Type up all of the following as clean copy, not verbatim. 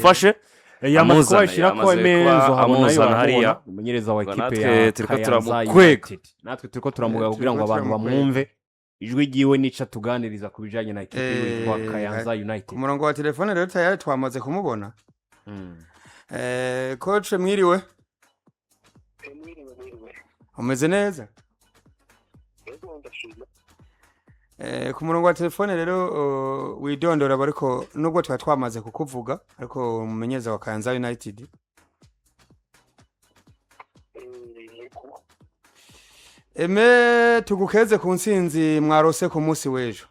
amufashe yamaze kubashira ko Emenzo habona hariya umumenyereza wa equipe ya Kayanza United natwe turiko turamuga kugira ngo abantu bamwumve ijwi giwe nica tuganiriza kubijanye na equipe yitwa Kayanza United. Ku murongo wa telefone rero tayari twamaze kumubona. Coach mwiriwe? Umeze neza? Ku murongo wa telefone rero widondora bariko nubwo twamaze kukuvuga ariko umumenyereza wa Kayanza United. Eme tugukeze ku nsinzi mwarose ku munsi w'ejo.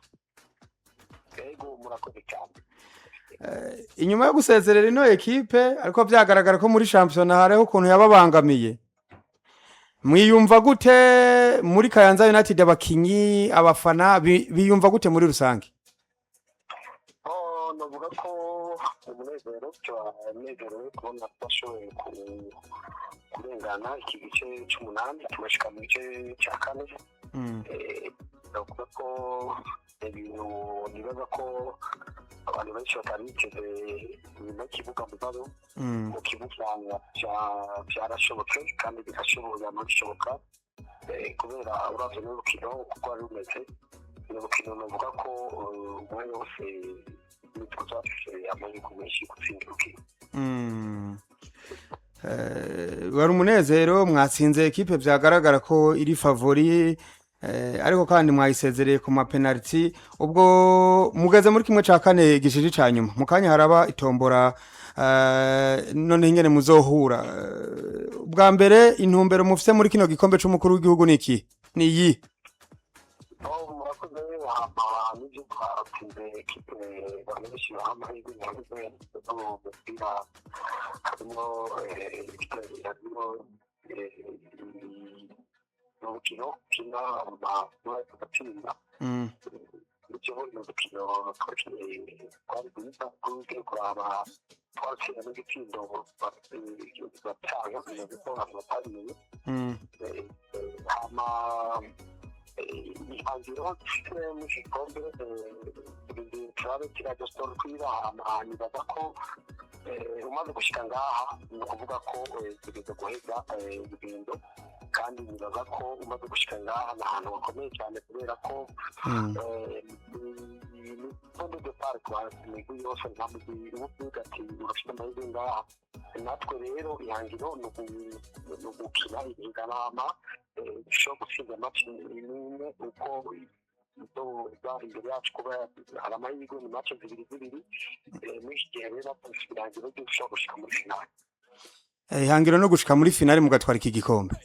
Yego murakoze cyane. Inyuma yo gusezerera ino equipe ariko byagaragara ko muri championnat hariho ukuntu yababangamiye. Mwiyumva gute muri Kayanza United abakinyi abafana biyumva gute muri rusange? Navuga ko umunezero cyanezerewe kubona twashoboye kurengana iki gice cy'umunani tumashika mu gice cya kane. Navuga ko ibintu nibaza ko abantu benshi batari biteze nyuma y'ikibuga mugabo mu kibuga byarashobotse kandi bigashobora no gushoboka kubera uravye n'urukino kuko ari rumeze n'urukino navuga ko umwe wose nituzafise amahirwe menshi gutsinda urukino. Wari umunezero mwatsinze equipe byagaragara ko iri favori ariko kandi mwayisezereye ku ma penalty ubwo mugeze muri kimwe ca kane gishije ca nyuma mukanya haraba itombora none ingene muzohura bwa mbere intumbero mufise muri kino gikombe c'umukuru w'igihugu niki niyi n'ibyo twatsinze ekipe bamenyesha amahirwe yabuze mu mupira harimo urukino ukina amatsinda icyo ni urukino twakinye twari rwiza rw'ugiye kuraba twatsinda n'igitsindo batanga kugira ngo abantu batarimenye ihangiro dufite mu gikombe turabe kirajya siporo twibahana nibaza ko umaze gushyika ngaha ni ukuvuga ko tugeze guheza urugendo kandi nibaza ko umaze gushyika ngaha ni ahantu hakomeye cyane kubera ko n'ubundi depart imigwi yose nta mugwi uvuga ati urafite amahirwe ngaha natwe rero ihangiro ni ugukina ibiganama dushobora gutsinda amaci n'imwe uko izoza imbere yacu kuba hari amahirwe ni maci zibiri muri iki gihe rero dufite ihangiro ryo dushobora gushika muri finale. Ihangiro no gushika muri finale mugatwara iki gikombe?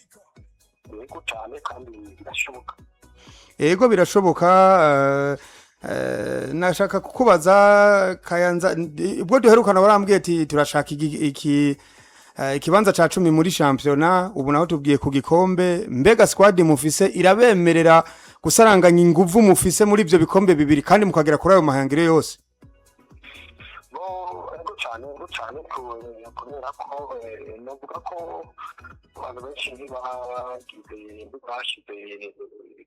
Yego cyane kandi birashoboka. Yego birashoboka. Nashaka kukubaza Kayanza ubwo duherukana warambwiye ati turashaka ikibanza ca 10 muri championnat ubu naho tubwiye ku gikombe mbega squad mufise irabemerera gusaranganya inguvu mufise muri ivyo bikombe bibiri kandi mukagera kuri ayo mahangire yose? cyane kubera ko navuga ko abantu benshi ntibashize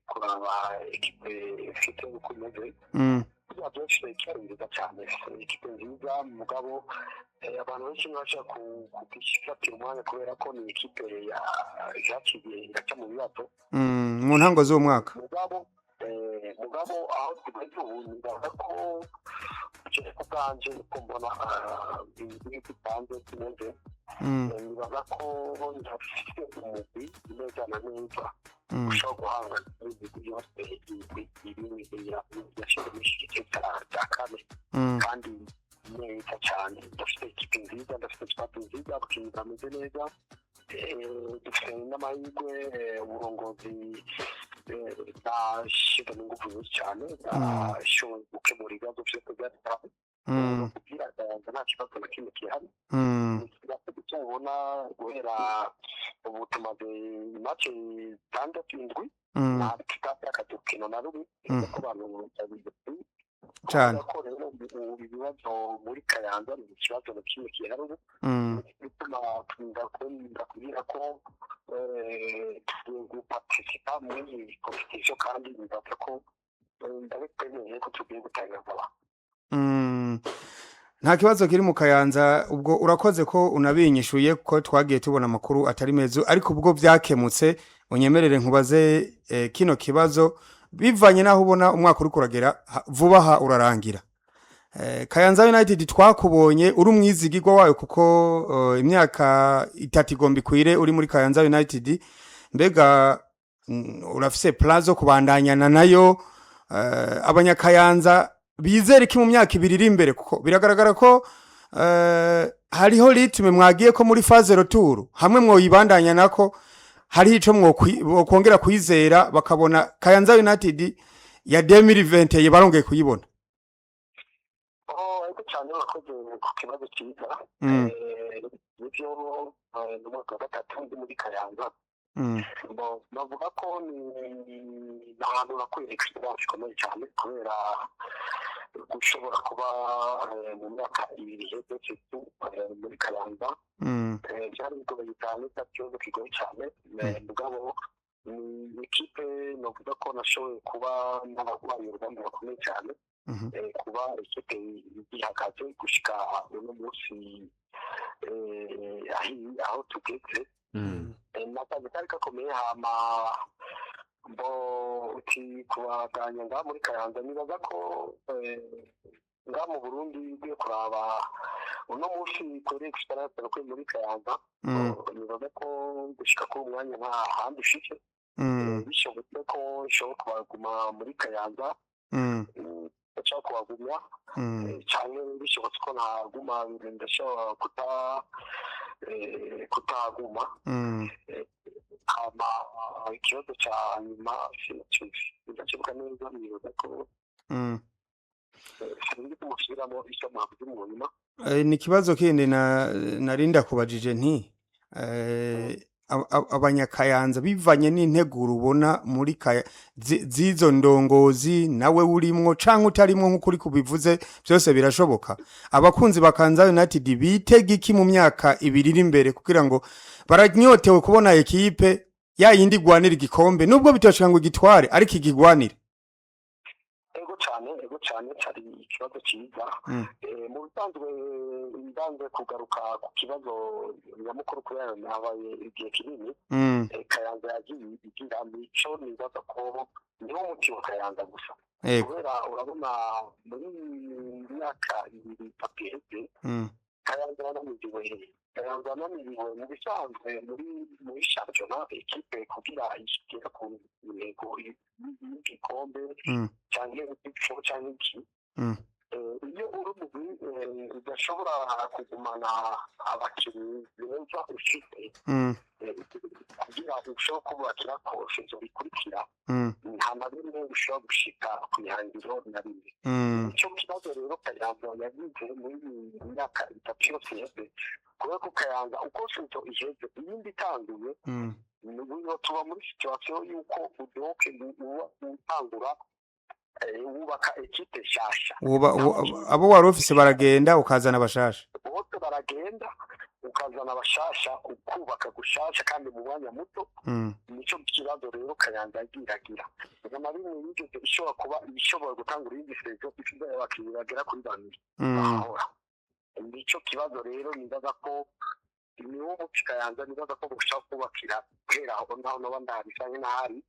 kuraba ekipe ifite uko imeze byose ikipe nziza cyane ikipe nziza mugabo abantu benshi ntibashaka kugishifatira umwanya kubera ko ni ikipe yaciye igaca mu bibazo mu ntango z'umwaka mugabo aho tugeze ubu nibaza ko ku bwanje uko mbona ibintu bipanze kimeze nibaza ko ndafite umugwi neza na neza ushobora guhangana n'ibintu yose ibintu yashimishije cya kane kandi neza cyane ndafite ikipe nziza ndafite squad nziza abakinnyi bameze neza dufite n'amahirwe uburongozi bwashyize ingufu nyinshi cyane bwashoboye gukemura ibibazo byose byatwaye kugira ngo nta kibazo na kimwe gihari icyo ubona guhera ubu tumaze imace 6 nta kitakatukino na rumwe ko abantu babizi cyane ko rero ibibazo muri Kayanza ni ikibazo na kimwe gihari bituma kugira ko guparticipa muri iyi competition kandi bibaza ko ndabikwemeye ko tugiye gutangaza nta kibazo kiri mu Kayanza ubwo urakoze ko unabinyishuye ko twagiye tubona amakuru atari meza ariko ubwo byakemutse unyemerere nkubaze kino kibazo bivanye naho ubona umwaka uri kuragera vuba aha urarangira Kayanza United twakubonye uri umwizigirwa wayo kuko imyaka 3 igomba ikwire uri muri Kayanza United mbega urafise plazo kubandanyana nayo abanyakayanza bizere ki mu myaka 2 iri imbere kuko biragaragara ko hariho ritme mwagiye ko muri phase retour hamwe mwoyibandanya nako hari ico mwokongera kwizera bakabona Kayanza United ya 2020 barongeye kuyibona cyane bakoze ku kibazo cyiza nibyo n'umwaka wa gatatu ndi muri Kayanza bavuga ko ni ahantu nakuye experience ikomeye cyane kubera gushobora kuba mu myaka 2 iheze muri Kayanza byari bigoye cyane ikibazo kigoye cyane mugabo ni ikipe navuga ko nashoboye kuba n'abarwayi urugamba bakomeye cyane kuba ikipe ihagaze gushika uno munsi aho tugeze nakazi kari gakomeye hama mbo uti kubaganya ngaha muri Kayanza nibaza ko ngaha mu Burundi ugiye kuraba uno munsi kuri experience kuri muri Kayanza nibaza ko gushika ku mwanya nta handi ufite bishobotse ko ushobora kubaguma muri Kayanza cyangwa kubagumya cyangwa bishobotse ko ntaguma ndashobora kutaguma hama ikibazo cya nyuma ndakibuka neza nibaza ko hari kumusubiramo icyo mwavuze mu nyuma ni ikibazo kindi narinda kubajije nti abanyakayanza bivanye n'integuro ubona muri zizo ndongozi nawe urimwo canke utarimwo nkuko uri kubivuze byose birashoboka abakunzi bakanza United bitega iki mu myaka 2 iri imbere kugira ngo baranyotewe kubona ekipe ya yindi gwanira igikombe nubwo bitoshaka ngo igitware ariko igigwanira ego cyane cyari ikibazo cyiza mu bisanzwe ndanze kugaruka ku kibazo nyamukuru kubera nabaye igihe kinini Kayanza yagiye igira mico nibaza ko niho muti wa Kayanza gusa kubera urabona muri myaka 2 papiyete Kayanza yanamiriwe mu bisanzwe muri shampiyona ekipe kugira ishikira ku ntego y'igikombe cyangwa igikombe cyangwa iki iyo urumuri udashobora kugumana abakinnyi beza ufite kugira ushobora kubakira ko ushizo bikurikira nta na rimwe ushobora gushika ku ihangiro na rimwe icyo kibazo rero Kayanza yagize muri myaka 3 yose yeze kubera ko Kayanza uko shinto iheze iyindi itanguye niyo tuba muri situation yuko udoke utangura wubaka ekipe shasha abo wari office baragenda ukazana abashasha bose baragenda ukazana abashasha ukubaka gushasha kandi mu mwanya muto nico kibazo rero Kayanza yagiragira na bimwe yigeze ishobora kuba ishobora gutangura indisezo ifite abakinnyi bagera kuri 2 nico kibazo rero nibaza ko niwo muti Kayanza nibaza ko gushaka kubakira kwera aho naho n'abandabisanye n'ahari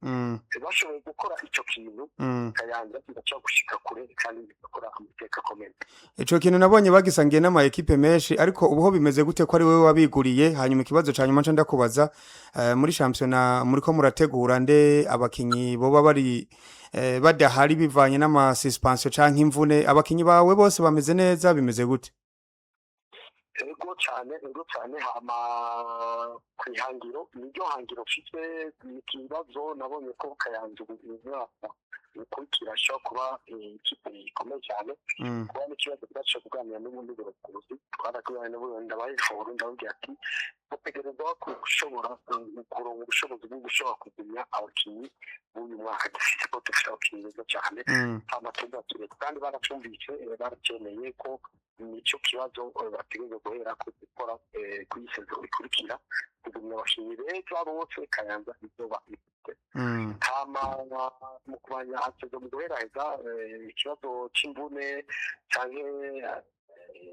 bashoboye gukora ico kintu Kayanza kibaca gushika kure kandi gukora amateka akomeye ico kintu nabonye bagisangiye n'ama equipe menshi ariko ubuho bimeze gute ko ari wewe wabiguriye hanyuma ikibazo ca nyuma nca ndakubaza muri championnat muri ko murategura nde abakinyi boba bari badahari bivanye n'ama suspension canke imvune abakinyi bawe bose bameze neza bimeze gute ego cyane hama kwihangiro niryo hangiro mfite ikibazo nabonye ko Kayanza umwaka ukurikira sho kuba ikipe ikomeye cyane kuba n'ikibazo cyacu kuganira n'ubundi burokuzi twarakuye n'ubundi ndabayiforo ndabwira ati utegerezwa gushobora kuronka ubushobozi bwo gushobora kugumya abakinnyi b'uyu mwaka dufite ko dufite abakinnyi beza cyane amatungo kandi baracumbitse barakeneye ko nico kibazo bategeze guhera ko gukora kuyisezo ikurikira kugumya abakinnyi beza bose Kayanza izoba ifite kama mu kubanya hatezo mu guheraheza ikibazo cy'imvune cyane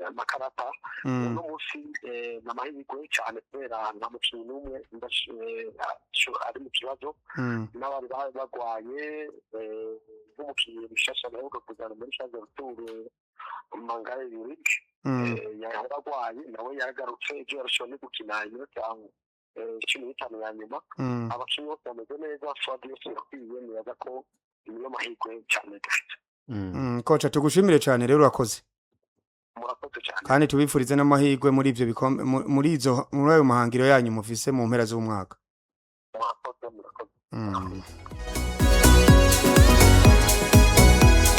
amakarata uno munsi n'amahirwe cyane kubera nta mukinnyi n'umwe ari mu kibazo n'abari bagwaye nk'umukinnyi bishasha naheruka kuzana muri shaje ruturu Mangare Yurik yari agwaye nawe yagarutse ejo yarashobora no gukina iminota 15 ya nyuma abakinnyi bose bameze neza Fuad yose yakwiye nibaza ko niyo mahirwe cyane dufite kocha tugushimire cyane rero urakoze murakoze cyane kandi tubifurize n'amahirwe muri ivyo muri ayo mahangiro yanyu mufise mu mpera z'umwaka murakoze